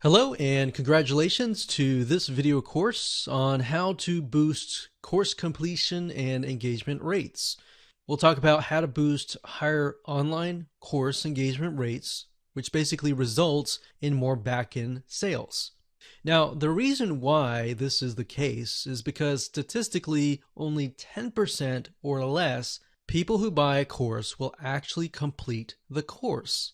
Hello and congratulations to this video course on how to boost course completion and engagement rates. We'll talk about how to boost higher online course engagement rates, which basically results in more back-end sales. Now, the reason why this is the case is because statistically only 10% or less people who buy a course will actually complete the course.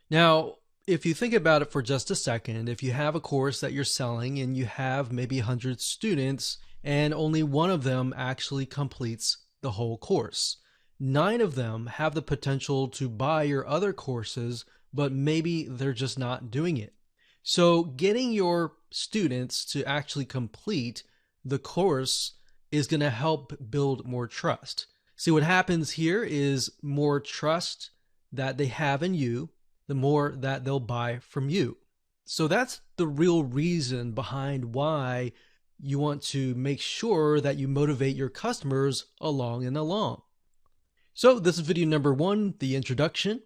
Now, if you think about it for just a second, if you have a course that you're selling and you have maybe 100 students and only one of them actually completes the whole course, 9 of them have the potential to buy your other courses, but maybe they're just not doing it. So getting your students to actually complete the course is going to help build more trust. See, what happens here is more trust that they have in you, the more that they'll buy from you. So that's the real reason behind why you want to make sure that you motivate your customers along and along. So this is video number 1, the introduction.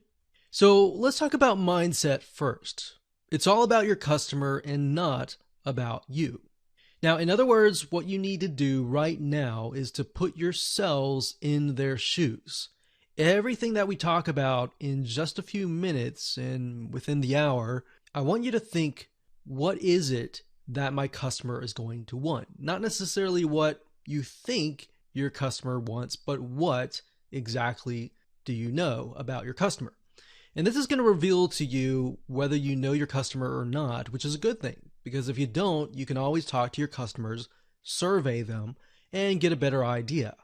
So let's talk about mindset first. It's all about your customer and not about you. Now, in other words, what you need to do right now is to put yourselves in their shoes. Everything that we talk about in just a few minutes and within the hour, I want you to think, what is it that my customer is going to want? Not necessarily what you think your customer wants, but what exactly do you know about your customer? And this is going to reveal to you whether you know your customer or not, which is a good thing, because if you don't, you can always talk to your customers, survey them, and get a better idea.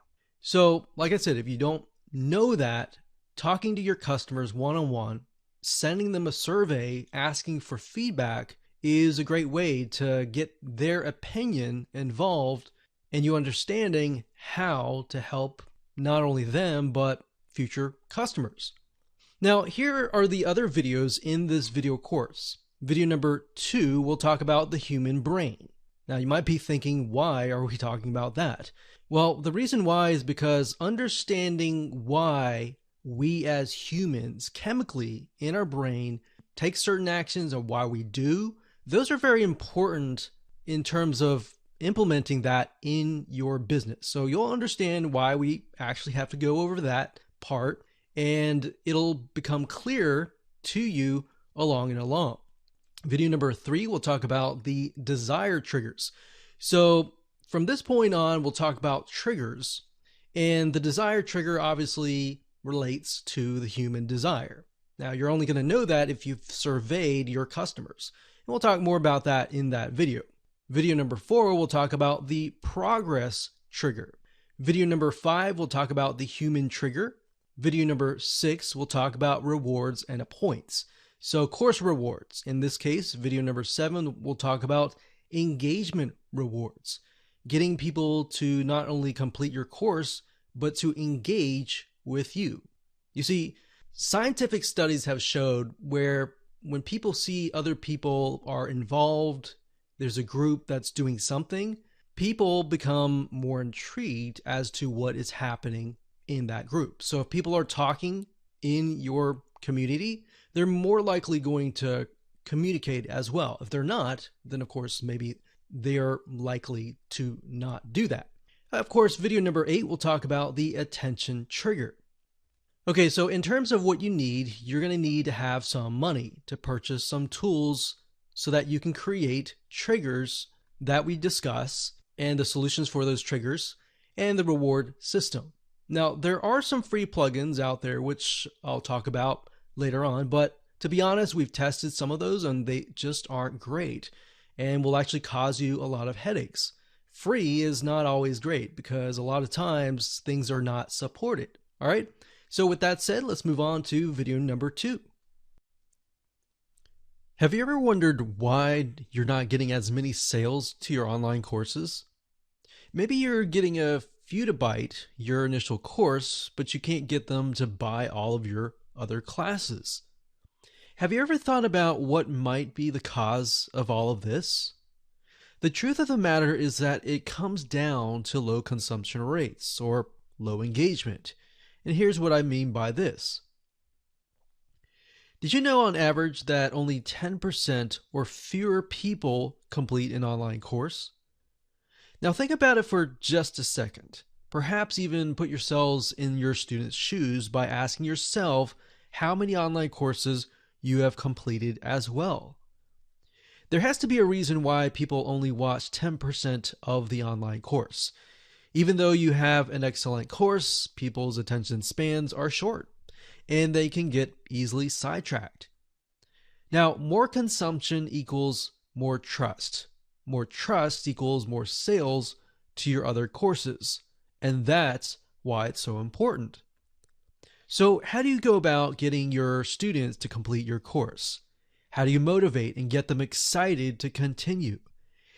So, like I said, if you don't know that, talking to your customers one-on-one, sending them a survey, asking for feedback is a great way to get their opinion involved and you understanding how to help not only them, but future customers. Now, here are the other videos in this video course. Video number 2 will talk about the human brain. Now, you might be thinking, why are we talking about that? Well, the reason why is because understanding why we as humans chemically in our brain take certain actions and why we do, those are very important in terms of implementing that in your business. So you'll understand why we actually have to go over that part, and it'll become clear to you along and along. Video number 3 will talk about the desire triggers. So from this point on, we'll talk about triggers, and the desire trigger obviously relates to the human desire. Now, you're only going to know that if you've surveyed your customers, and we'll talk more about that in that video. Video number 4 will talk about the progress trigger. Video number 5 will talk about the human trigger. Video number 6 will talk about rewards and points. So course rewards. In this case, video number 7 will talk about engagement rewards, getting people to not only complete your course, but to engage with you. You see, scientific studies have showed where when people see other people are involved, there's a group that's doing something, people become more intrigued as to what is happening in that group. So if people are talking in your community, they're more likely going to communicate as well. If they're not, then of course, maybe they're likely to not do that. Of course, video number 8 will talk about the attention trigger. Okay, so in terms of what you need, you're going to need to have some money to purchase some tools so that you can create triggers that we discuss and the solutions for those triggers and the reward system. Now, there are some free plugins out there, which I'll talk about later on, but to be honest, we've tested some of those and they just aren't great and will actually cause you a lot of headaches. Free is not always great because a lot of times things are not supported. All right. So with that said, let's move on to video number 2. Have you ever wondered why you're not getting as many sales to your online courses? Maybe you're getting a few to bite your initial course, but you can't get them to buy all of your other classes. Have you ever thought about what might be the cause of all of this? The truth of the matter is that it comes down to low consumption rates or low engagement. And here's what I mean by this. Did you know on average that only 10% or fewer people complete an online course? Now think about it for just a second. Perhaps even put yourselves in your students' shoes by asking yourself how many online courses you have completed as well. There has to be a reason why people only watch 10% of the online course. Even though you have an excellent course, people's attention spans are short and they can get easily sidetracked. Now, more consumption equals more trust. More trust equals more sales to your other courses. And that's why it's so important. So, how do you go about getting your students to complete your course? How do you motivate and get them excited to continue?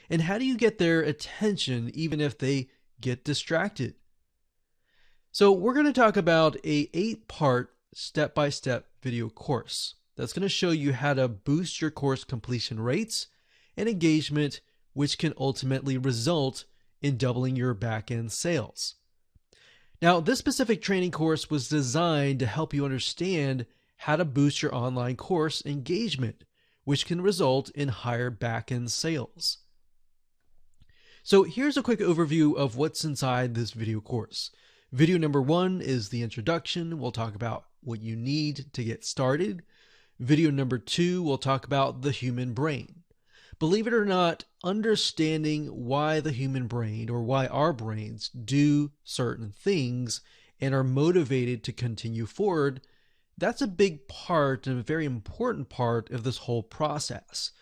And how do you get their attention even if they get distracted? So, we're going to talk about a 8-part step-by-step video course that's going to show you how to boost your course completion rates and engagement, which can ultimately result in doubling your back-end sales. Now, this specific training course was designed to help you understand how to boost your online course engagement, which can result in higher back-end sales. So here's a quick overview of what's inside this video course. Video number 1 is the introduction. We'll talk about what you need to get started. Video number 2, we'll talk about the human brain. Believe it or not, understanding why the human brain or why our brains do certain things and are motivated to continue forward, that's a big part and a very important part of this whole process.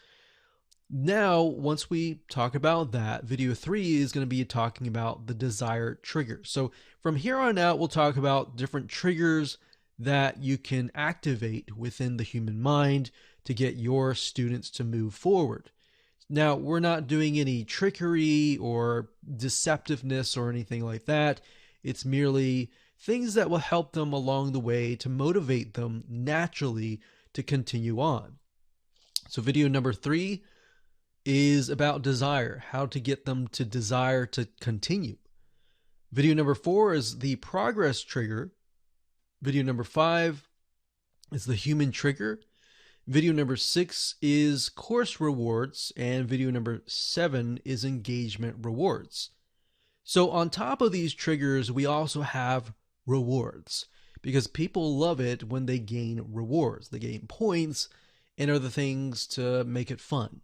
Now, once we talk about that, video 3 is going to be talking about the desired triggers. So from here on out, we'll talk about different triggers that you can activate within the human mind to get your students to move forward. Now, we're not doing any trickery or deceptiveness or anything like that. It's merely things that will help them along the way to motivate them naturally to continue on. So video number 3 is about desire, how to get them to desire to continue. Video number 4 is the progress trigger. Video number 5 is the human trigger. Video number 6 is course rewards, and video number 7 is engagement rewards. So on top of these triggers, we also have rewards, because people love it when they gain rewards. They gain points and other things to make it fun.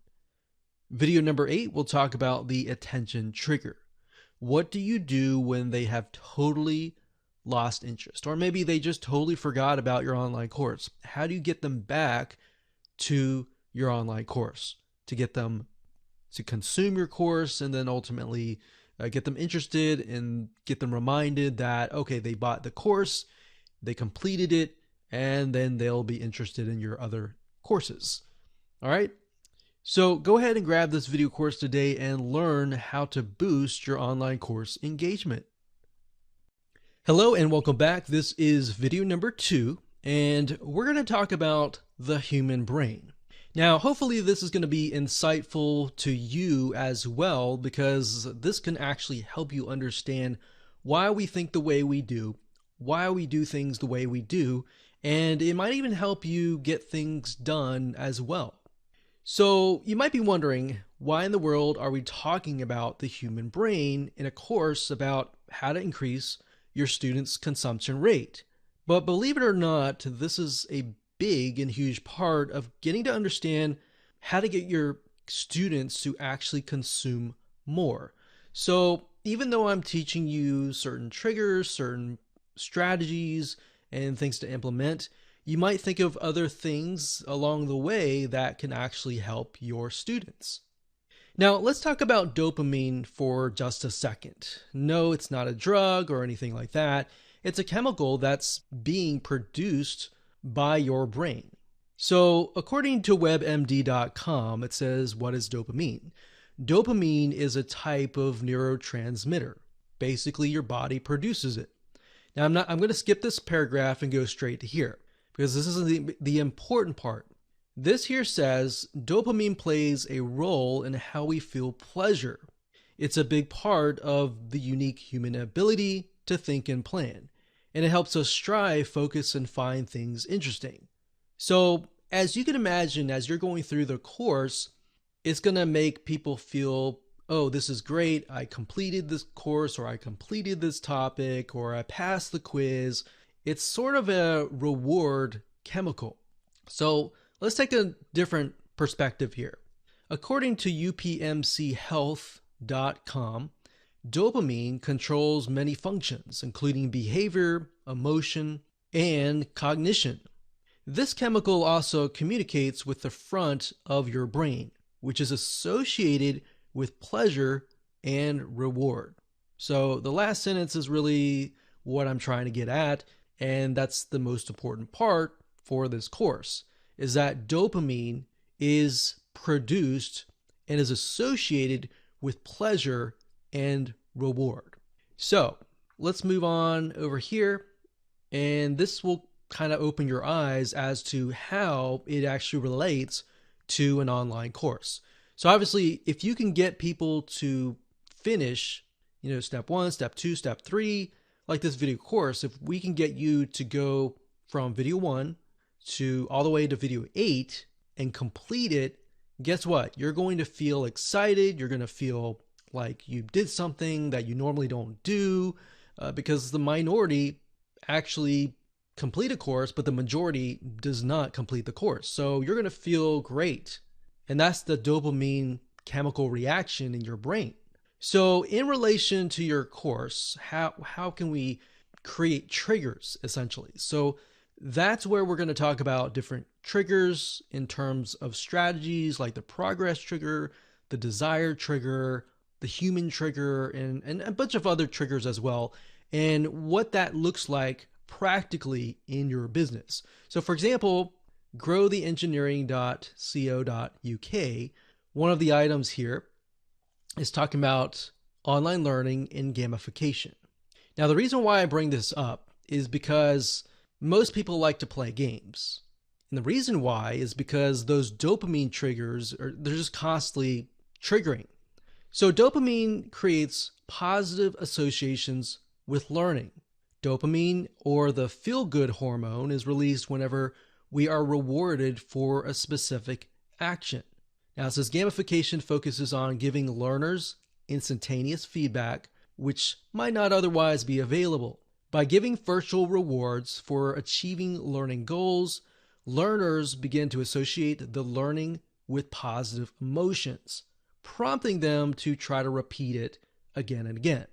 Video number 8 will talk about the attention trigger. What do you do when they have totally lost interest? Or maybe they just totally forgot about your online course. How do you get them back to your online course to get them to consume your course and then ultimately get them interested and get them reminded that, okay, they bought the course, they completed it, and then they'll be interested in your other courses. All right. So go ahead and grab this video course today and learn how to boost your online course engagement. Hello and welcome back. This is video number 2, and we're going to talk about the human brain. Now, hopefully this is going to be insightful to you as well, because this can actually help you understand why we think the way we do, why we do things the way we do, and it might even help you get things done as well. So you might be wondering, why in the world are we talking about the human brain in a course about how to increase your students' consumption rate? But believe it or not, this is a big and huge part of getting to understand how to get your students to actually consume more. So even though I'm teaching you certain triggers, certain strategies, and things to implement, you might think of other things along the way that can actually help your students. Now, let's talk about dopamine for just a second. No, it's not a drug or anything like that. It's a chemical that's being produced by your brain. So, according to WebMD.com, it says, what is dopamine? Dopamine is a type of neurotransmitter. Basically, your body produces it. Now, I'm going to skip this paragraph and go straight to here, because this is the important part. This here says dopamine plays a role in how we feel pleasure. It's a big part of the unique human ability to think and plan, and it helps us strive, focus, and find things interesting. So as you can imagine, as you're going through the course, it's going to make people feel, oh, this is great. I completed this course, or I completed this topic, or I passed the quiz. It's sort of a reward chemical. So let's take a different perspective here. According to upmchealth.com, dopamine controls many functions, including behavior, emotion, and cognition. This chemical also communicates with the front of your brain, which is associated with pleasure and reward. So the last sentence is really what I'm trying to get at, and that's the most important part for this course, is that dopamine is produced and is associated with pleasure and reward. So let's move on over here, and this will kind of open your eyes as to how it actually relates to an online course. So obviously, if you can get people to finish, step 1, step 2, step 3, like this video course, if we can get you to go from video 1 to all the way to video 8 and complete it, guess what? You're going to feel excited. You're going to feel like you did something that you normally don't do, because the minority actually complete a course, but the majority does not complete the course. So you're going to feel great. And that's the dopamine chemical reaction in your brain. So in relation to your course, how can we create triggers, essentially? So that's where we're going to talk about different triggers in terms of strategies, like the progress trigger, the desire trigger, the human trigger, and a bunch of other triggers as well, and what that looks like practically in your business. So for example, growtheengineering.co.uk, one of the items here is talking about online learning and gamification. Now, the reason why I bring this up is because most people like to play games. And the reason why is because those dopamine triggers they're just constantly triggering. So dopamine creates positive associations with learning. Dopamine, or the feel-good hormone, is released whenever we are rewarded for a specific action. Now, it says gamification focuses on giving learners instantaneous feedback, which might not otherwise be available. By giving virtual rewards for achieving learning goals, learners begin to associate the learning with positive emotions, prompting them to try to repeat it again and again.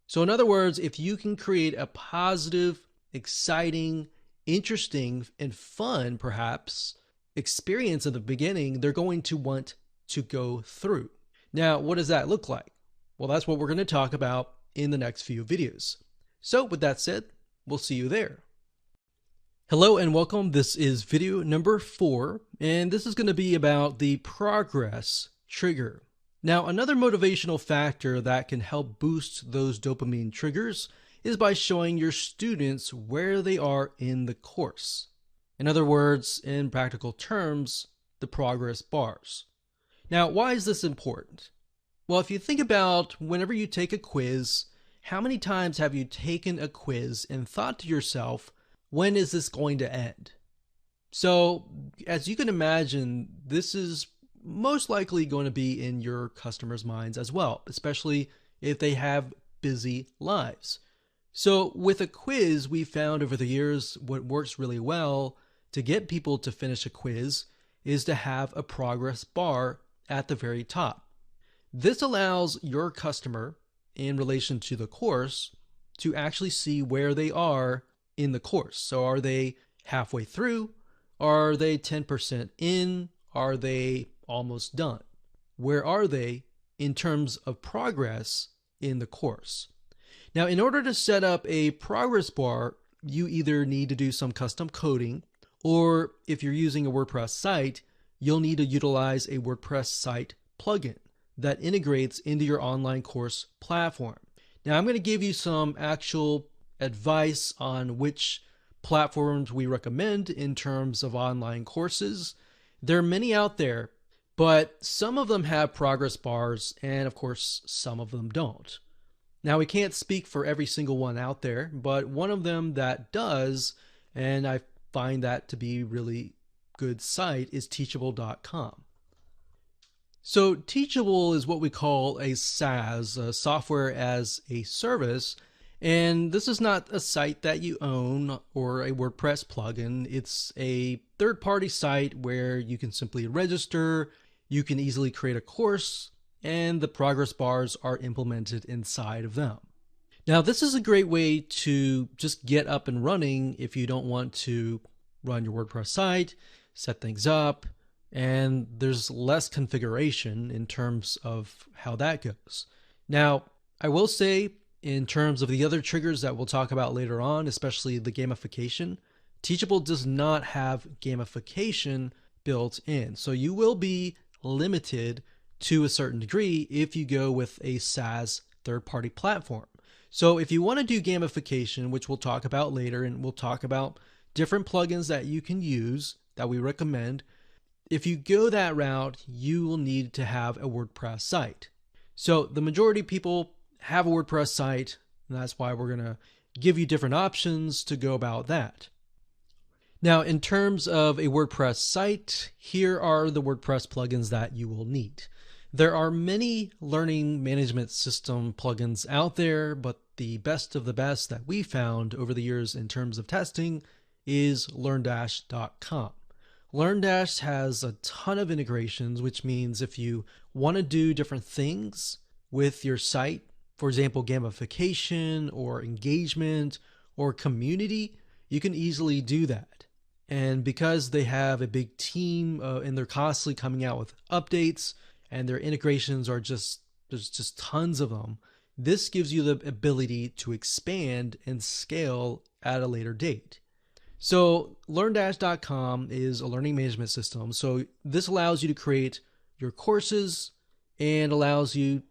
So in other words, if you can create a positive, exciting, interesting, and fun, perhaps, experience at the beginning, they're going to want to go through. Now, what does that look like? Well, that's what we're going to talk about in the next few videos. So with that said, we'll see you there. Hello and welcome. This is video number 4, and this is going to be about the progress trigger. Now, another motivational factor that can help boost those dopamine triggers is by showing your students where they are in the course. In other words, in practical terms, the progress bars. Now, why is this important? Well, if you think about whenever you take a quiz, how many times have you taken a quiz and thought to yourself, when is this going to end? So, as you can imagine, this is most likely going to be in your customers' minds as well, especially if they have busy lives. So with a quiz, we found over the years what works really well to get people to finish a quiz is to have a progress bar at the very top. This allows your customer, in relation to the course, to actually see where they are in the course. So are they halfway through? Are they 10% in? Are they almost done? Where are they in terms of progress in the course? Now, in order to set up a progress bar, you either need to do some custom coding, or if you're using a WordPress site, you'll need to utilize a WordPress site plugin that integrates into your online course platform. Now, I'm going to give you some actual advice on which platforms we recommend in terms of online courses. There are many out there, but some of them have progress bars, and of course, some of them don't. Now, we can't speak for every single one out there, but one of them that does, and I find that to be really good site is teachable.com. So Teachable is what we call a SaaS, a software as a service. And this is not a site that you own or a WordPress plugin. It's a third-party site where you can simply register, you can easily create a course, and the progress bars are implemented inside of them. Now, this is a great way to just get up and running if you don't want to run your WordPress site, set things up, and there's less configuration in terms of how that goes. Now, I will say, in terms of the other triggers that we'll talk about later on, especially the gamification, Teachable does not have gamification built in. So you will be limited to a certain degree if you go with a SaaS third-party platform. So if you want to do gamification, which we'll talk about later, and we'll talk about different plugins that you can use that we recommend, if you go that route, you will need to have a WordPress site. So the majority of people have a WordPress site, and that's why we're going to give you different options to go about that. Now, in terms of a WordPress site, here are the WordPress plugins that you will need. There are many learning management system plugins out there, but the best of the best that we found over the years in terms of testing is LearnDash.com. LearnDash has a ton of integrations, which means if you want to do different things with your site, for example, gamification or engagement or community, you can easily do that. And because they have a big team and they're constantly coming out with updates and their integrations are there's just tons of them, this gives you the ability to expand and scale at a later date. So LearnDash.com is a learning management system. So this allows you to create your courses and allows you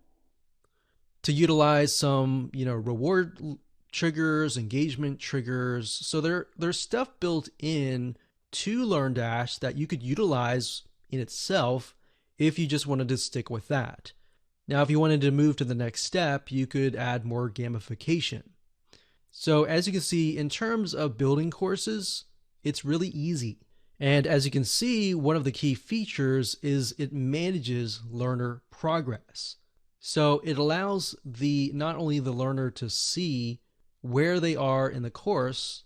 to utilize some, reward triggers, engagement triggers. So there's stuff built in to LearnDash that you could utilize in itself if you just wanted to stick with that. Now, if you wanted to move to the next step, you could add more gamification. So as you can see, in terms of building courses, it's really easy. And as you can see, one of the key features is it manages learner progress. So it allows not only the learner to see where they are in the course.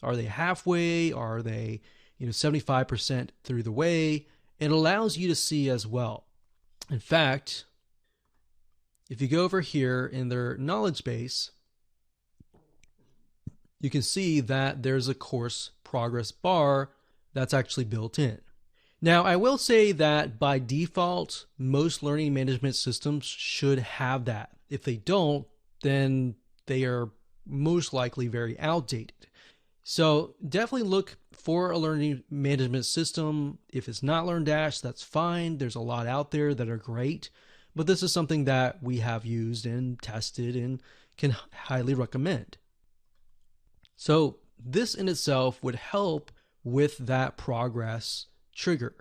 Are they halfway? Are they 75% through the way? It allows you to see as well. In fact, if you go over here in their knowledge base, you can see that there's a course progress bar that's actually built in. Now, I will say that by default, most learning management systems should have that. If they don't, then they are most likely very outdated. So definitely look for a learning management system. If it's not LearnDash, that's fine. There's a lot out there that are great, but this is something that we have used and tested and can highly recommend. So this in itself would help with that progress trigger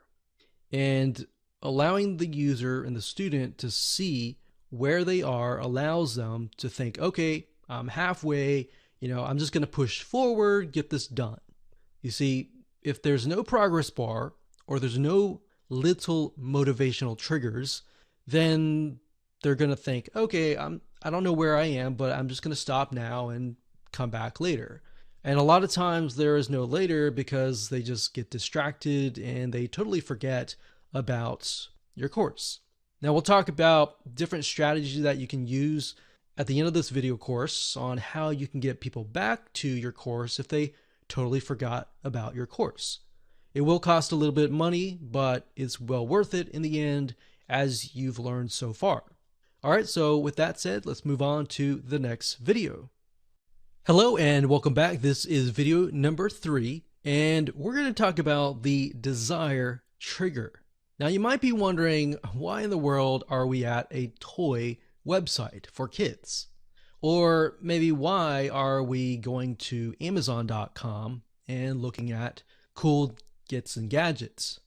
and allowing the user and the student to see where they are allows them to think, okay, I'm halfway, I'm just going to push forward, get this done. You see, if there's no progress bar or there's no little motivational triggers, then they're going to think, okay, I don't know where I am, but I'm just going to stop now and come back later. And a lot of times there is no later because they just get distracted and they totally forget about your course. Now we'll talk about different strategies that you can use at the end of this video course on how you can get people back to your course if they totally forgot about your course. It will cost a little bit of money, but it's well worth it in the end as you've learned so far. All right, so with that said, let's move on to the next video. Hello and welcome back. This is video number 3, and we're going to talk about the desire trigger. Now you might be wondering, why in the world are we at a toy website for kids? Or maybe why are we going to Amazon.com and looking at cool gets and gadgets?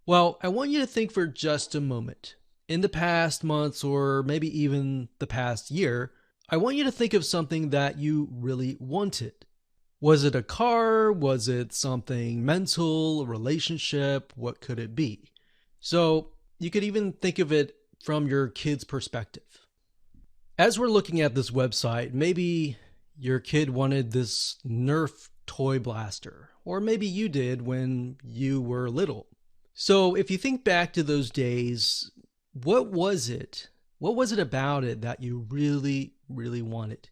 Well, I want you to think for just a moment. In the past months, or maybe even the past year, I want you to think of something that you really wanted. Was it a car? Was it something mental, a relationship? What could it be? So you could even think of it from your kid's perspective. As we're looking at this website, maybe your kid wanted this Nerf toy blaster, or maybe you did when you were little. So if you think back to those days, what was it? What was it about it that you really, really wanted?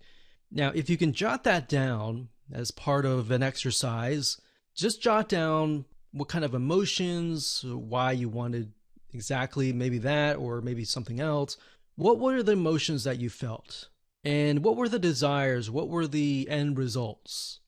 Now, if you can jot that down as part of an exercise, just jot down what kind of emotions, why you wanted exactly maybe that or maybe something else. What were the emotions that you felt? And what were the desires? What were the end results?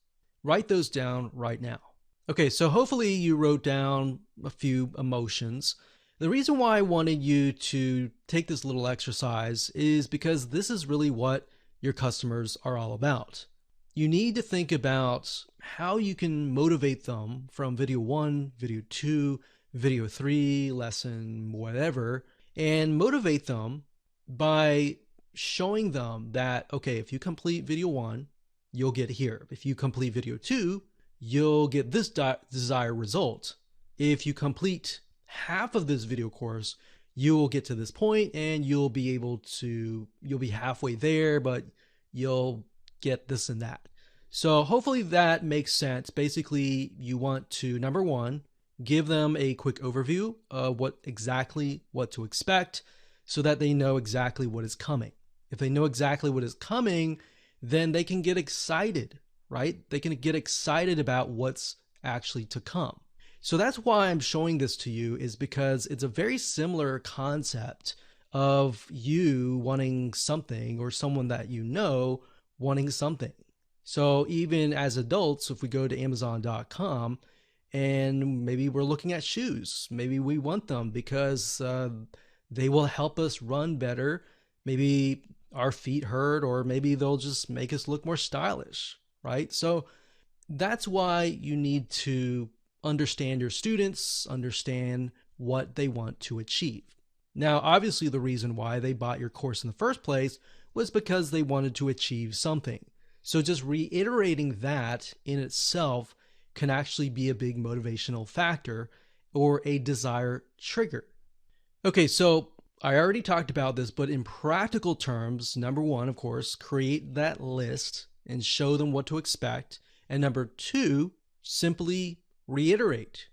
Write those down right now. Okay, so hopefully you wrote down a few emotions. The reason why I wanted you to take this little exercise is because this is really what your customers are all about. You need to think about how you can motivate them from video 1, video 2, video 3, lesson whatever, and motivate them by showing them that, okay, if you complete video 1, you'll get here. If you complete video 2, you'll get this desired result. If you complete half of this video course, you will get to this point and you'll be halfway there, but you'll get this and that. So hopefully that makes sense. Basically, you want to, number one, give them a quick overview of what to expect so that they know exactly what is coming. If they know exactly what is coming, then they can get excited, right? They can get excited about what's actually to come. So that's why I'm showing this to you, is because it's a very similar concept of you wanting something or someone that you know wanting something. So even as adults, if we go to Amazon.com and maybe we're looking at shoes, maybe we want them because they will help us run better. Maybe our feet hurt, or maybe they'll just make us look more stylish, right? So that's why you need to understand your students, understand what they want to achieve. Now, obviously, the reason why they bought your course in the first place was because they wanted to achieve something. So just reiterating that in itself can actually be a big motivational factor or a desire trigger. Okay, so I already talked about this, but in practical terms, number one, of course, create that list and show them what to expect. And number two, simply reiterate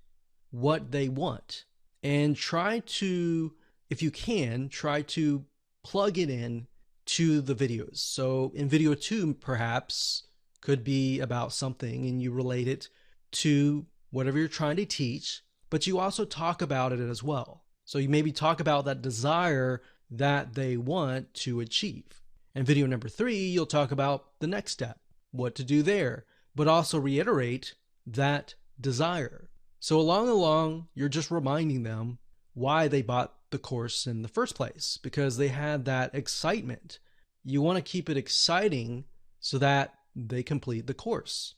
what they want and try to, if you can, try to plug it in to the videos. So in video 2, perhaps could be about something and you relate it to whatever you're trying to teach, but you also talk about it as well. So you maybe talk about that desire that they want to achieve. In video number 3, you'll talk about the next step, what to do there, but also reiterate that desire. So along, you're just reminding them why they bought the course in the first place, because they had that excitement. You want to keep it exciting so that they complete the course.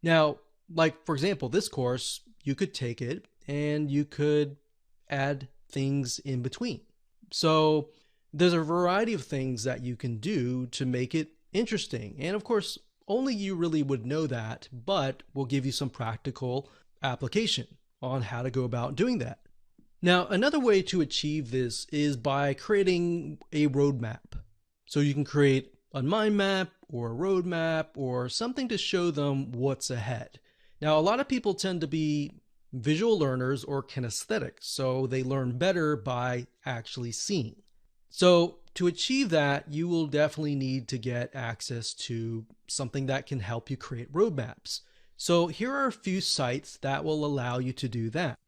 Now, like for example, this course, you could take it and you could add things in between. So there's a variety of things that you can do to make it interesting. And of course, only you really would know that, but we'll give you some practical application on how to go about doing that. Now, another way to achieve this is by creating a roadmap. So you can create a mind map or a roadmap or something to show them what's ahead. Now, a lot of people tend to be visual learners or kinesthetic, so they learn better by actually seeing. So to achieve that, you will definitely need to get access to something that can help you create roadmaps. So here are a few sites that will allow you to do that.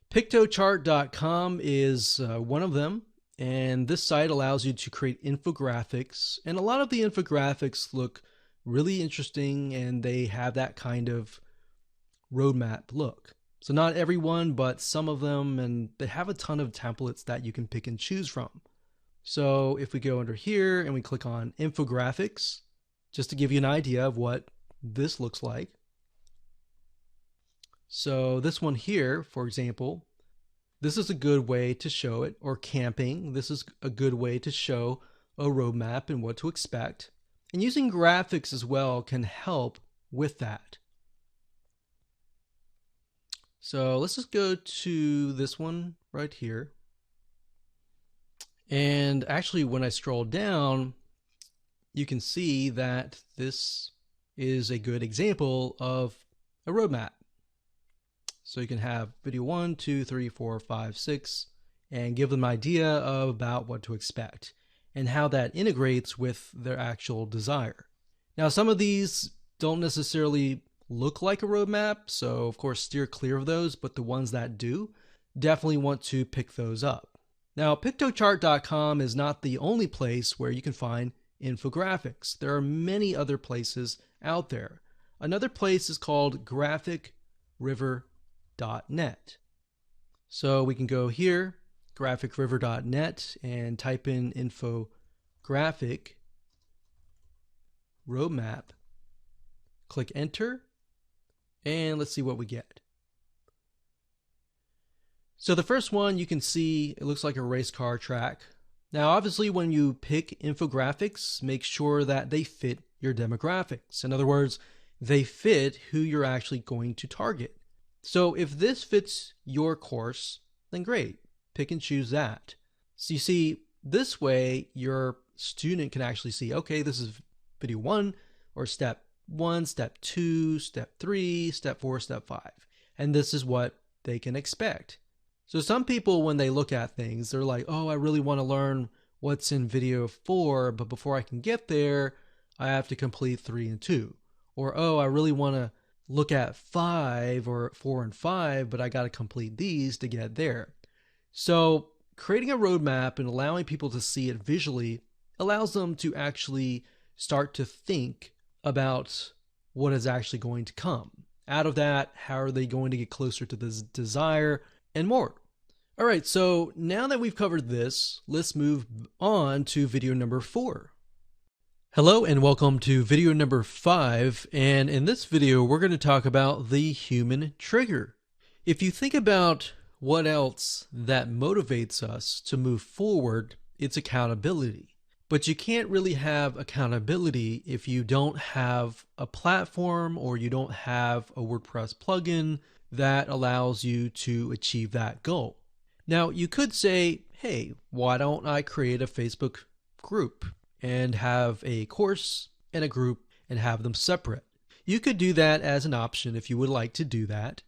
Pictochart.com is one of them, and this site allows you to create infographics, and a lot of the infographics look really interesting and they have that kind of roadmap look. So not everyone, but some of them, and they have a ton of templates that you can pick and choose from. So if we go under here and we click on infographics, just to give you an idea of what this looks like. So this one here, for example, this is a good way to show it, or camping. This is a good way to show a roadmap and what to expect. And using graphics as well can help with that. So let's just go to this one right here. And actually, when I scroll down, you can see that this is a good example of a roadmap. So you can have video 1, 2, 3, 4, 5, 6, and give them an idea of about what to expect and how that integrates with their actual desire. Now, some of these don't necessarily look like a roadmap, so of course steer clear of those, but the ones that do, definitely want to pick those up. Now, Pictochart.com is not the only place where you can find infographics. There are many other places out there. Another place is called graphicriver.net. So we can go here, graphicriver.net, and type in infographic roadmap, click enter, and let's see what we get. So the first one, you can see it looks like a race car track. Now, obviously, when you pick infographics, make sure that they fit your demographics. In other words, they fit who you're actually going to target. So if this fits your course, then great, pick and choose that. So you see, this way your student can actually see, okay, this is video 1 or step 1, step 2, step 3, step 4, step 5. And this is what they can expect. So some people, when they look at things, they're like, oh, I really want to learn what's in video 4, but before I can get there, I have to complete 3 and 2. Or, oh, I really want to look at 5 or 4 and 5, but I got to complete these to get there. So creating a roadmap and allowing people to see it visually allows them to actually start to think about what is actually going to come. Out of that, how are they going to get closer to this desire, and more. All right, so now that we've covered this, let's move on to video number 4. Hello and welcome to video number 5, and in this video we're going to talk about the human trigger. If you think about what else that motivates us to move forward, it's accountability. But you can't really have accountability if you don't have a platform or you don't have a WordPress plugin that allows you to achieve that goal. Now, you could say, hey, why don't I create a Facebook group and have a course and a group and have them separate? You could do that as an option if you would like to do that.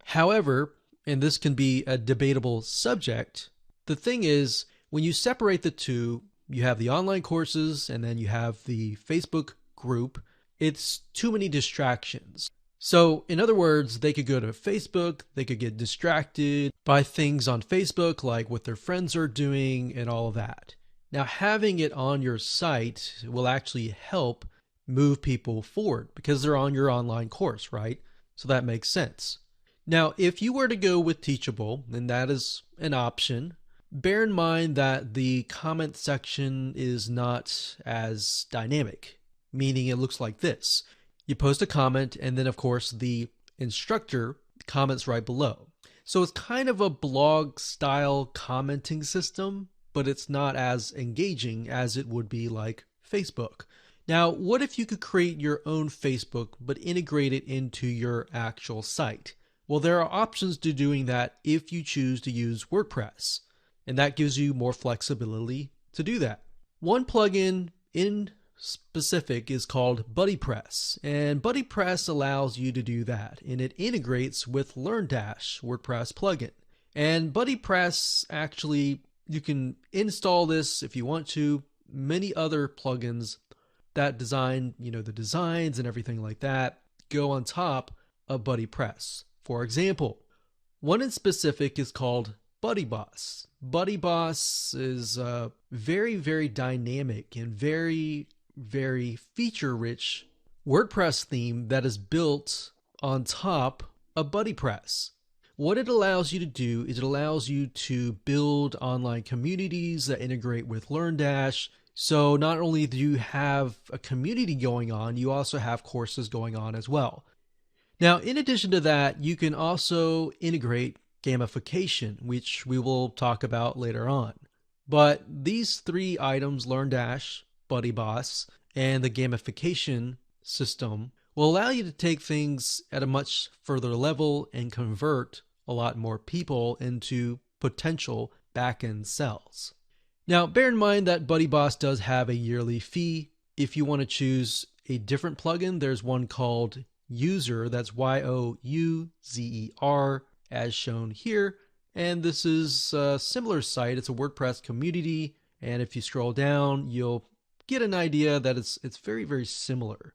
However, and this can be a debatable subject, the thing is, when you separate the two, you have the online courses and then you have the Facebook group, it's too many distractions. So in other words, they could go to Facebook, they could get distracted by things on Facebook like what their friends are doing and all of that. Now, having it on your site will actually help move people forward because they're on your online course, right? So that makes sense. Now, if you were to go with Teachable, and that is an option, bear in mind that the comment section is not as dynamic, meaning it looks like this. You post a comment, and then, of course, the instructor comments right below. So it's kind of a blog-style commenting system, but it's not as engaging as it would be like Facebook. Now, what if you could create your own Facebook, but integrate it into your actual site? Well, there are options to doing that if you choose to use WordPress, and that gives you more flexibility to do that. One plugin in specific is called BuddyPress, and BuddyPress allows you to do that, and it integrates with LearnDash WordPress plugin. And BuddyPress, actually, you can install this if you want to. Many other plugins that design, the designs and everything like that go on top of BuddyPress. For example, one in specific is called BuddyBoss. BuddyBoss is very, very dynamic and very, very feature-rich WordPress theme that is built on top of BuddyPress. What it allows you to do is it allows you to build online communities that integrate with LearnDash. So not only do you have a community going on, you also have courses going on as well. Now, in addition to that, you can also integrate gamification, which we will talk about later on. But these 3 items, LearnDash, BuddyBoss, and the gamification system, will allow you to take things at a much further level and convert a lot more people into potential backend sales. Now, bear in mind that BuddyBoss does have a yearly fee. If you want to choose a different plugin, there's one called Jbsir, that's Youzer, as shown here. And this is a similar site. It's a WordPress community. And if you scroll down, you'll get an idea that it's very, very similar.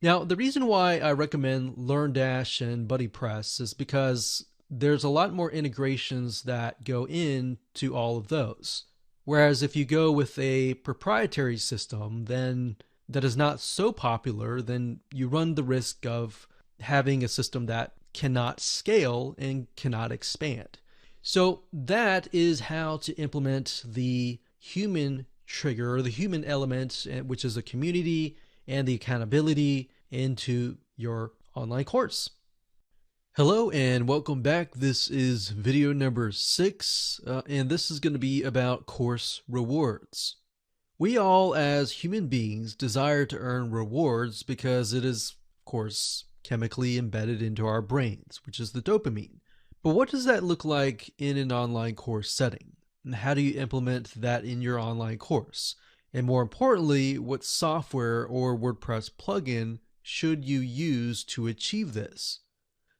Now, the reason why I recommend LearnDash and BuddyPress is because there's a lot more integrations that go into all of those. Whereas if you go with a proprietary system, then that is not so popular, then you run the risk of having a system that cannot scale and cannot expand. So that is how to implement the human trigger, or the human element, which is a community and the accountability into your online course. Hello and welcome back. This is video number 6, and this is going to be about course rewards. We all as human beings desire to earn rewards because it is, of course, chemically embedded into our brains, which is the dopamine. But what does that look like in an online course setting? And how do you implement that in your online course? And more importantly, what software or WordPress plugin should you use to achieve this?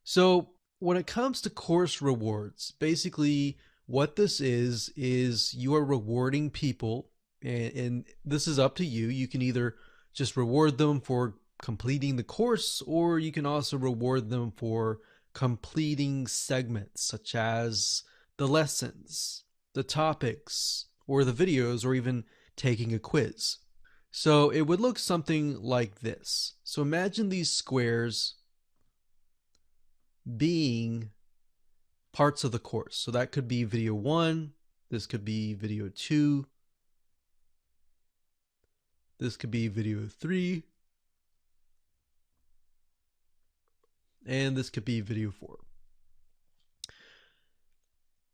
So when it comes to course rewards, basically what this is you are rewarding people, and this is up to you. You can either just reward them for completing the course, or you can also reward them for completing segments such as the lessons, the topics, or the videos, or even taking a quiz. So it would look something like this. So imagine these squares being parts of the course. So that could be video 1, this could be video 2, this could be video 3, and this could be video 4.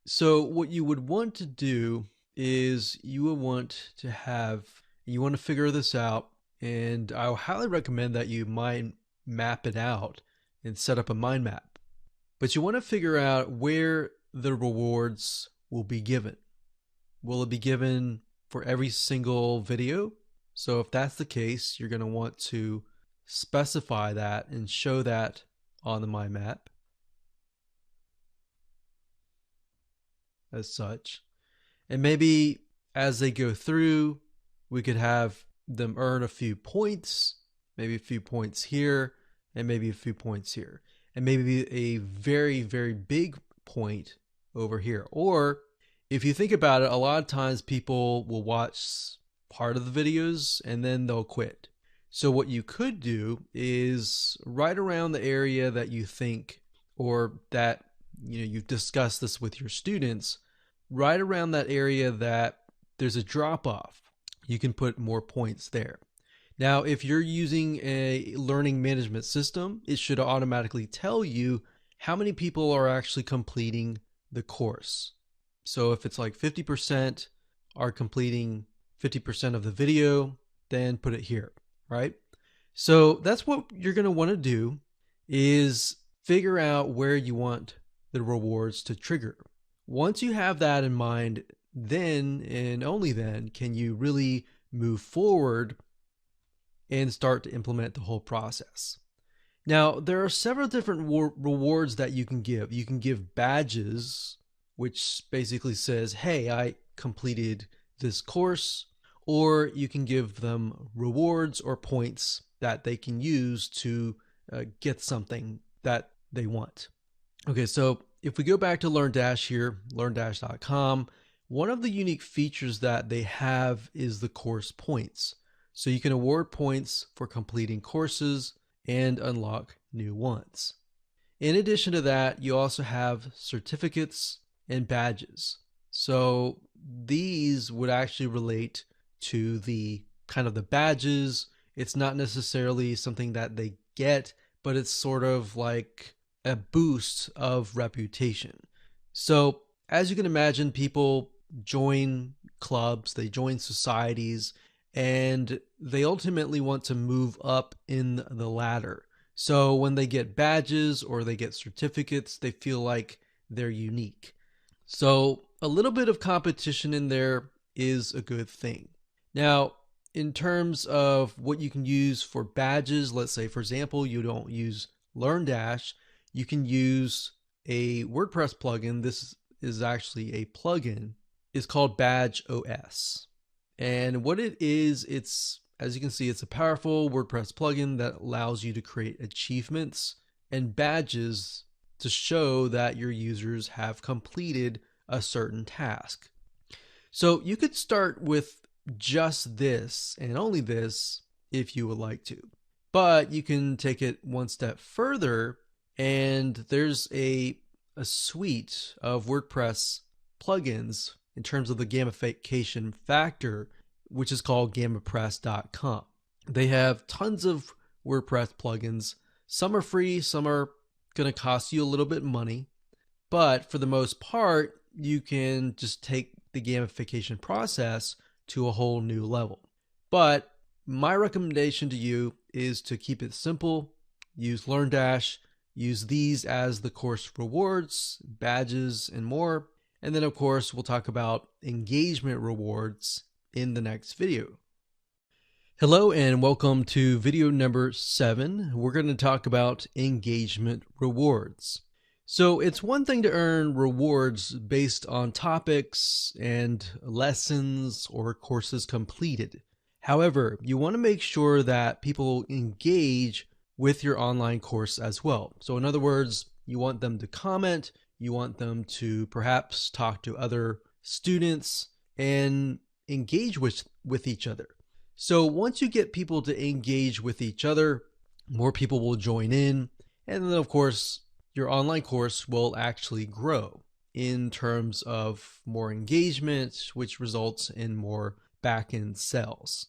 So what you would want to do is you want to figure this out, and I highly recommend that you mind map it out and set up a mind map. But you want to figure out where the rewards will be given. Will it be given for every single video? So if that's the case, you're going to want to specify that and show that on the mind map as such. And maybe as they go through, we could have them earn a few points, maybe a few points here, and maybe a few points here, and maybe a very, very big point over here. Or if you think about it, a lot of times people will watch part of the videos and then they'll quit. So what you could do is right around the area that you think, or that you've discussed this with your students, right around that area that there's a drop off, you can put more points there. Now, if you're using a learning management system, it should automatically tell you how many people are actually completing the course. So if it's like 50% are completing 50% of the video, then put it here, right? So that's what you're going to want to do, is figure out where you want the rewards to trigger. Once you have that in mind, then and only then can you really move forward and start to implement the whole process. Now, there are several different rewards that you can give. You can give badges, which basically says, hey, I completed this course, or you can give them rewards or points that they can use to get something that they want. Okay, so if we go back to LearnDash here, learndash.com, one of the unique features that they have is the course points. So you can award points for completing courses and unlock new ones. In addition to that, you also have certificates and badges. So these would actually relate to the kind of the badges. It's not necessarily something that they get, but it's sort of like a boost of reputation. So as you can imagine, people join clubs, they join societies, and they ultimately want to move up in the ladder. So when they get badges or they get certificates, they feel like they're unique. So a little bit of competition in there is a good thing. Now, in terms of what you can use for badges, let's say, for example, you don't use LearnDash, you can use a WordPress plugin. This is actually a plugin. It's called Badge OS. And what it is, it's, as you can see, it's a powerful WordPress plugin that allows you to create achievements and badges to show that your users have completed a certain task. So you could start with just this and only this if you would like to. But you can take it one step further, and there's a suite of WordPress plugins in terms of the gamification factor, which is called Jbsir.com. They have tons of WordPress plugins. Some are free, some are going to cost you a little bit of money, but for the most part, you can just take the gamification process to a whole new level. But my recommendation to you is to keep it simple. Use LearnDash, use these as the course rewards, badges, and more. And then, of course, we'll talk about engagement rewards in the next video. Hello and welcome to video number 7. We're going to talk about engagement rewards. So it's one thing to earn rewards based on topics and lessons or courses completed. However, you want to make sure that people engage with your online course as well. So in other words, you want them to comment, you want them to perhaps talk to other students and engage with each other. So once you get people to engage with each other, more people will join in, and then of course, your online course will actually grow in terms of more engagement, which results in more back-end sales.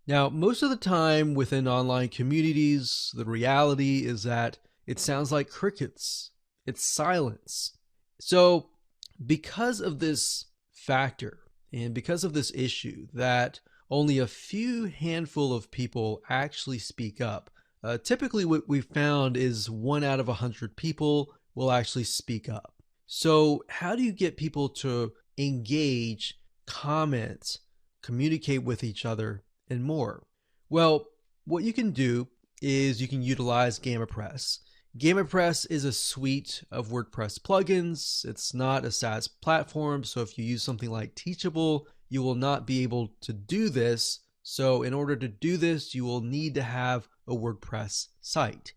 Now, most of the time within online communities, the reality is that it sounds like crickets. It's silence. So because of this factor and because of this issue that only a few handful of people actually speak up, typically what we've found is 1 out of 100 people will actually speak up. So how do you get people to engage, comment, communicate with each other, and more? Well, what you can do is you can utilize GammaPress. GammaPress is a suite of WordPress plugins. It's not a SaaS platform, so if you use something like Teachable, you will not be able to do this. So in order to do this, you will need to have a WordPress site.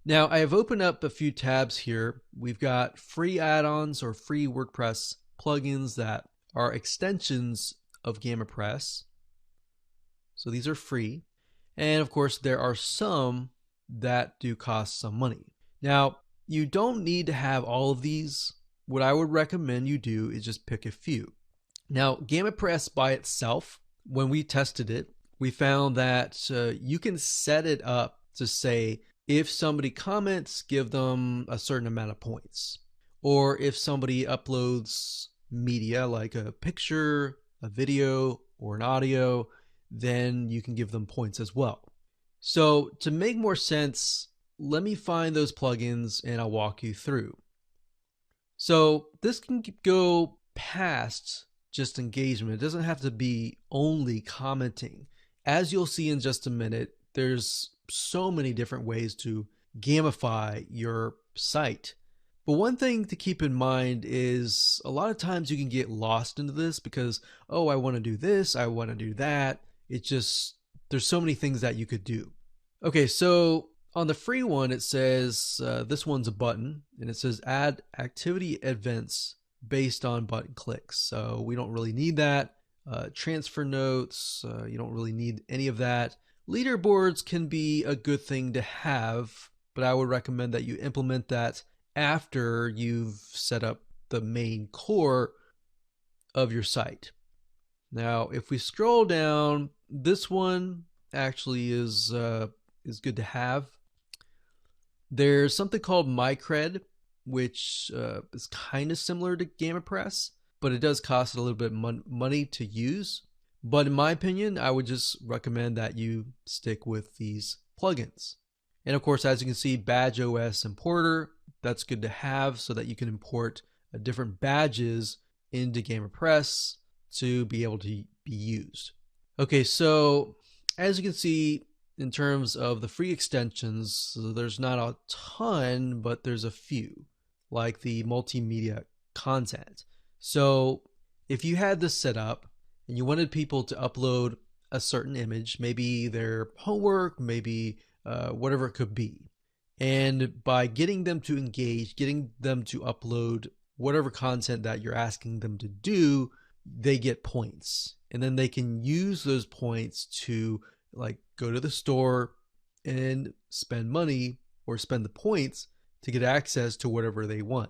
Now, I have opened up a few tabs here. We've got free add-ons or free WordPress plugins that are extensions of GammaPress. So these are free. And of course, there are some that do cost some money. Now, you don't need to have all of these. What I would recommend you do is just pick a few. Now, GammaPress by itself, when we tested it, we found that you can set it up to say, if somebody comments, give them a certain amount of points. Or if somebody uploads media like a picture, a video, or an audio, then you can give them points as well. So to make more sense, let me find those plugins and I'll walk you through. So this can go past just engagement. It doesn't have to be only commenting. As you'll see in just a minute, there's so many different ways to gamify your site. But one thing to keep in mind is a lot of times you can get lost into this because, oh, I want to do this, I want to do that. There's so many things that you could do. Okay, so on the free one, it says, this one's a button, and it says add activity events based on button clicks. So we don't really need that. Transfer notes, you don't really need any of that. Leaderboards can be a good thing to have, but I would recommend that you implement that after you've set up the main core of your site. Now, if we scroll down, this one actually is good to have. There's something called MyCred, which is kind of similar to GammaPress, but it does cost a little bit money to use. But in my opinion, I would just recommend that you stick with these plugins. And of course, as you can see, Badge OS Importer, that's good to have so that you can import different badges into GamerPress to be able to be used. Okay, so as you can see, in terms of the free extensions, so there's not a ton, but there's a few, like the multimedia content. So if you had this set up and you wanted people to upload a certain image, maybe their homework, maybe whatever it could be, and by getting them to engage, getting them to upload whatever content that you're asking them to do, they get points. And then they can use those points to like go to the store and spend money or spend the points to get access to whatever they want.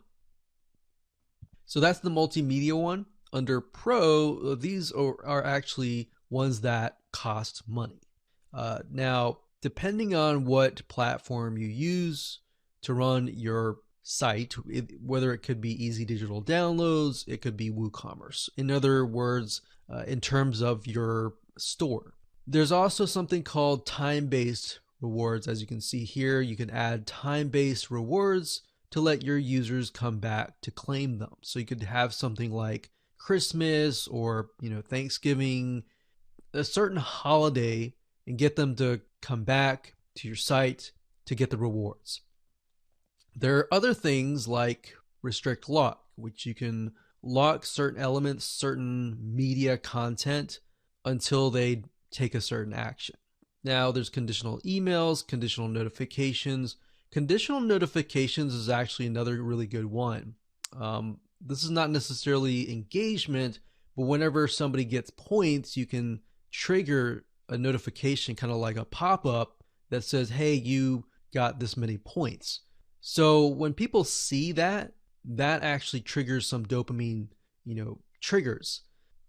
So that's the multimedia one. Under Pro, these are actually ones that cost money. Now, depending on what platform you use to run your site, whether it could be easy digital downloads, it could be WooCommerce. In other words, in terms of your store. There's also something called time-based rewards. As you can see here, you can add time-based rewards to let your users come back to claim them. So you could have something like Christmas or Thanksgiving, a certain holiday, and get them to come back to your site to get the rewards. There are other things like restrict lock, which you can lock certain elements, certain media content until they take a certain action. Now there's conditional emails, conditional notifications. Conditional notifications is actually another really good one. This is not necessarily engagement, but whenever somebody gets points, you can trigger a notification, kind of like a pop-up that says, hey, you got this many points. So when people see that, that actually triggers some dopamine, triggers,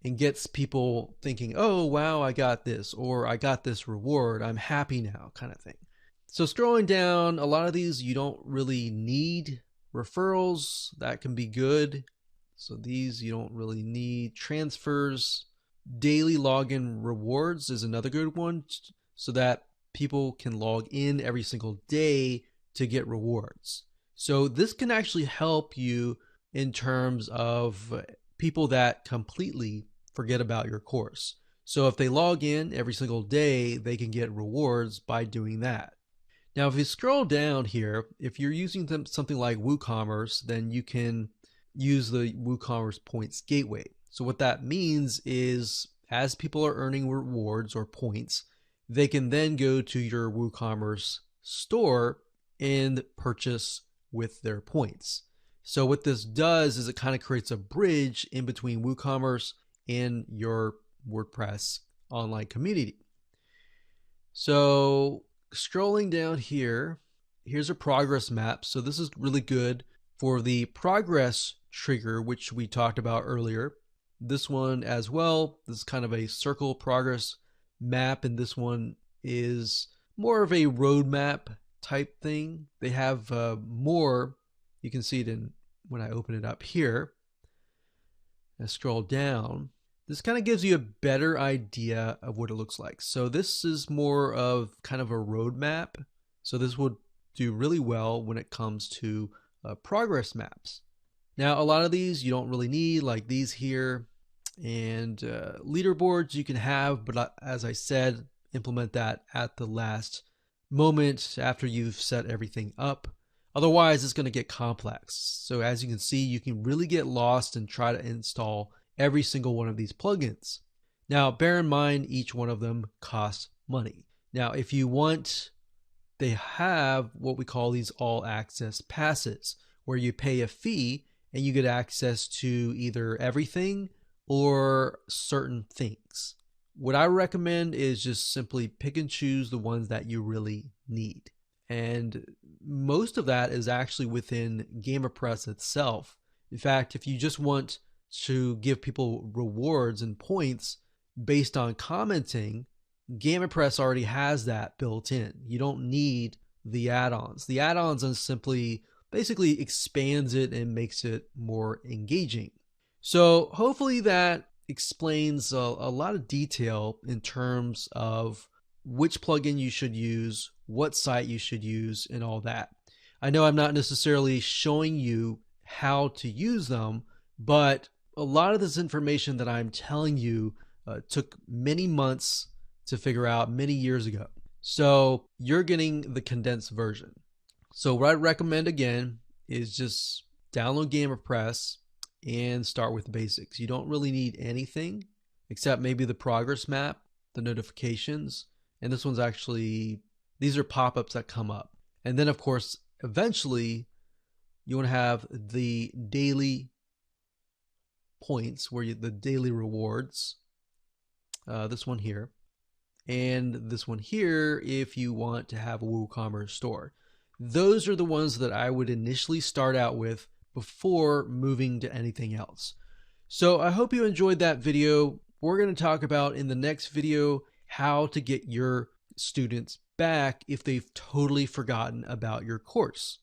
and gets people thinking, oh, wow, I got this, or I got this reward, I'm happy now, kind of thing. So scrolling down, a lot of these you don't really need. Referrals, that can be good. So these you don't really need. Transfers, daily login rewards is another good one, so that people can log in every single day to get rewards. So this can actually help you in terms of people that completely forget about your course. So if they log in every single day, they can get rewards by doing that. Now, if you scroll down here, if you're using something like WooCommerce, then you can use the WooCommerce Points Gateway. So what that means is as people are earning rewards or points, they can then go to your WooCommerce store and purchase with their points. So what this does is it kind of creates a bridge in between WooCommerce and your WordPress online community. So scrolling down here, here's a progress map. So this is really good for the progress trigger, which we talked about earlier. This one as well, this is kind of a circle progress map, and this one is more of a roadmap type thing. They have more, you can see it in when I open it up here. I scroll down. This kind of gives you a better idea of what it looks like. So this is more of kind of a roadmap. So this would do really well when it comes to progress maps. Now, a lot of these you don't really need, like these here, and leaderboards you can have, but as I said, implement that at the last moment after you've set everything up. Otherwise, it's going to get complex. So as you can see, you can really get lost and try to install every single one of these plugins. Now, bear in mind, each one of them costs money. Now, if you want, they have what we call these all access passes, where you pay a fee and you get access to either everything or certain things. What I recommend is just simply pick and choose the ones that you really need. And most of that is actually within GamerPress itself. In fact, if you just want to give people rewards and points based on commenting, GamerPress already has that built in. You don't need the add-ons. The add-ons simply basically expands it and makes it more engaging. So hopefully that explains a lot of detail in terms of which plugin you should use, what site you should use, and all that. I know I'm not necessarily showing you how to use them, but a lot of this information that I'm telling you took many months to figure out many years ago. So you're getting the condensed version. So what I'd recommend again is just download GammaPress and start with the basics. You don't really need anything except maybe the progress map, the notifications, and this one's actually, these are pop-ups that come up. And then of course, eventually you want to have the daily points where the daily rewards, this one here, and this one here if you want to have a WooCommerce store. Those are the ones that I would initially start out with before moving to anything else. So I hope you enjoyed that video. We're going to talk about in the next video how to get your students back if they've totally forgotten about your course.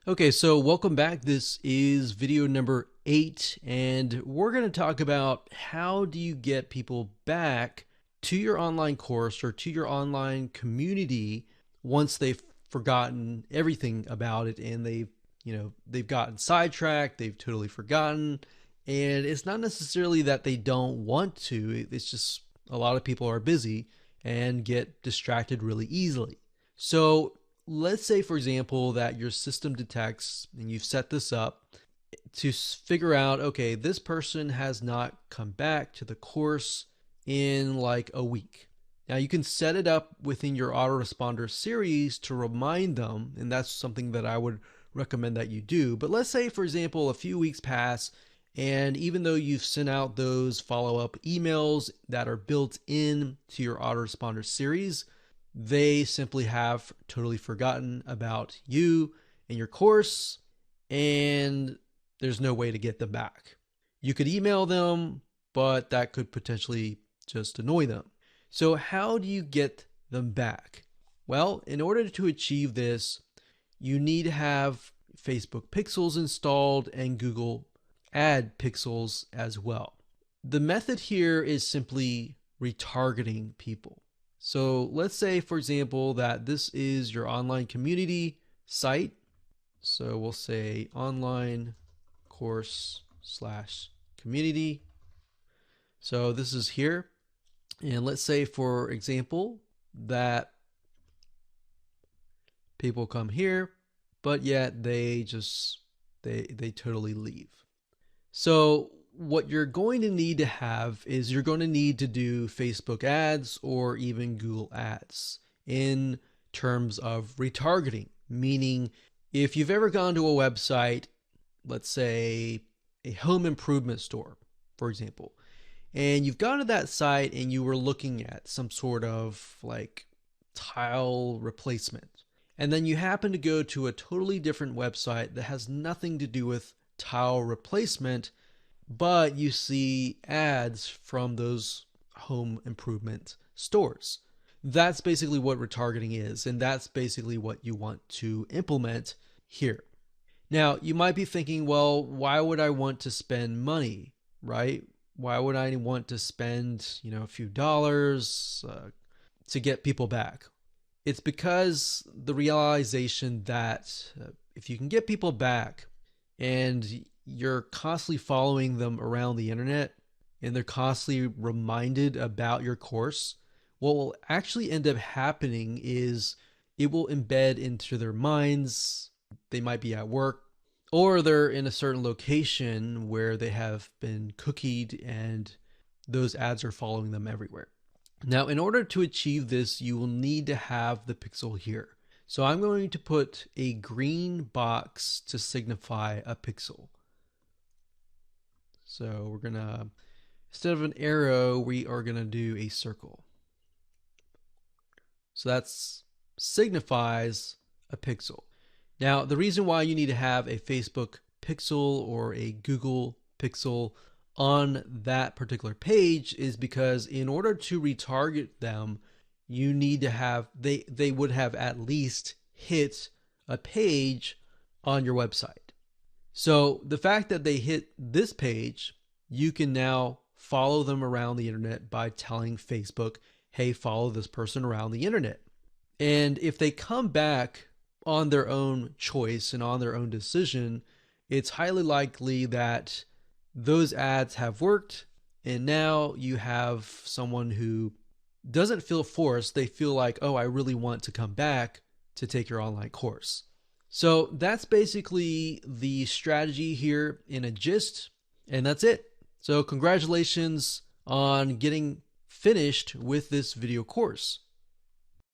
Okay, so welcome back. This is video number 8, and we're going to talk about how do you get people back to your online course or to your online community once they've forgotten everything about it and they've gotten sidetracked, they've totally forgotten. And it's not necessarily that they don't want to, it's just a lot of people are busy and get distracted really easily. So let's say, for example, that your system detects, and you've set this up to figure out, okay, this person has not come back to the course in like a week. Now you can set it up within your autoresponder series to remind them, and that's something that I would recommend that you do. But let's say, for example, a few weeks pass, and even though you've sent out those follow-up emails that are built in to your autoresponder series, they simply have totally forgotten about you and your course, and there's no way to get them back. You could email them, but that could potentially just annoy them. So how do you get them back? Well, in order to achieve this, you need to have Facebook Pixels installed and Google Ad Pixels as well. The method here is simply retargeting people. So let's say, for example, that this is your online community site. So we'll say online course / community. So this is here. And let's say, for example, that people come here, but yet they totally leave. So what you're going to need to have is you're going to need to do Facebook ads or even Google ads in terms of retargeting, meaning if you've ever gone to a website, let's say a home improvement store, for example, and you've gone to that site and you were looking at some sort of like tile replacement, and then you happen to go to a totally different website that has nothing to do with tile replacement, but you see ads from those home improvement stores. That's basically what retargeting is, and that's basically what you want to implement here. Now, you might be thinking, well, why would I want to spend money, right? Why would I want to spend, a few dollars to get people back? It's because the realization that if you can get people back and you're constantly following them around the internet and they're constantly reminded about your course, what will actually end up happening is it will embed into their minds. They might be at work, or they're in a certain location where they have been cookied and those ads are following them everywhere. Now, in order to achieve this, you will need to have the pixel here. So I'm going to put a green box to signify a pixel. So we're gonna, instead of an arrow, we are gonna do a circle. So that signifies a pixel. Now, the reason why you need to have a Facebook pixel or a Google pixel on that particular page is because in order to retarget them, you need to have, they would have at least hit a page on your website. So the fact that they hit this page, you can now follow them around the internet by telling Facebook, hey, follow this person around the internet. And if they come back on their own choice and on their own decision, it's highly likely that those ads have worked. And now you have someone who doesn't feel forced. They feel like, oh, I really want to come back to take your online course. So that's basically the strategy here in a gist. And that's it. So congratulations on getting finished with this video course.